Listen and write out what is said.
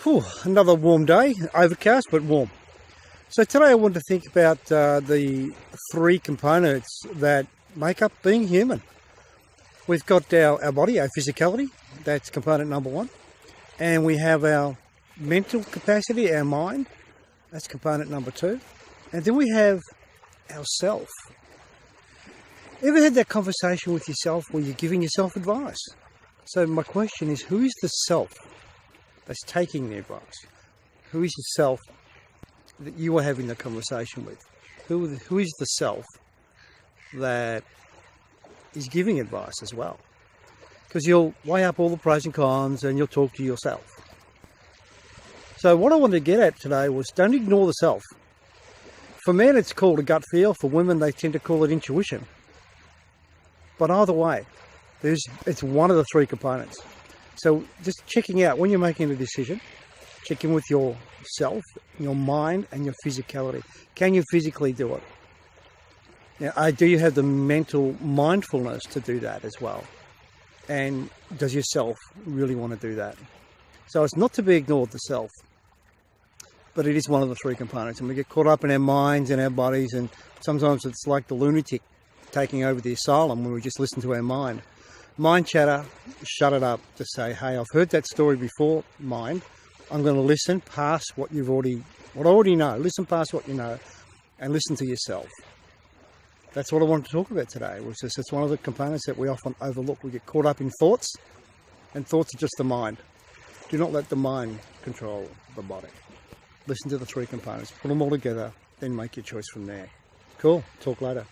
Whew, another warm day, overcast but warm. So today I want to think about the three components that make up being human. We've got our body, our physicality, that's component number one. And we have our mental capacity, our mind, that's component number two. And then we have our self. Ever had that conversation with yourself where you're giving yourself advice? So my question is, who is the self that's taking the advice? Who is the self that you are having the conversation with? Who is the self that is giving advice as well? Because you'll weigh up all the pros and cons and you'll talk to yourself. So what I wanted to get at today was, don't ignore the self. For men it's called a gut feel, for women they tend to call it intuition. But either way, it's one of the three components. So just checking out, when you're making a decision, check in with yourself, your mind and your physicality. Can you physically do it? Now, do you have the mental mindfulness to do that as well? And does yourself really want to do that? So it's not to be ignored, the self, but it is one of the three components. And we get caught up in our minds and our bodies, and sometimes it's like the lunatic taking over the asylum when we just listen to our mind. Mind chatter, shut it up. To say, hey, I've heard that story before, mind. I'm going to listen past what I already know. Listen past what you know and listen to yourself. That's what I wanted to talk about today. It's one of the components that we often overlook. We get caught up in thoughts, and thoughts are just the mind. Do not let the mind control the body. Listen to the three components, put them all together, then make your choice from there. Cool, talk later.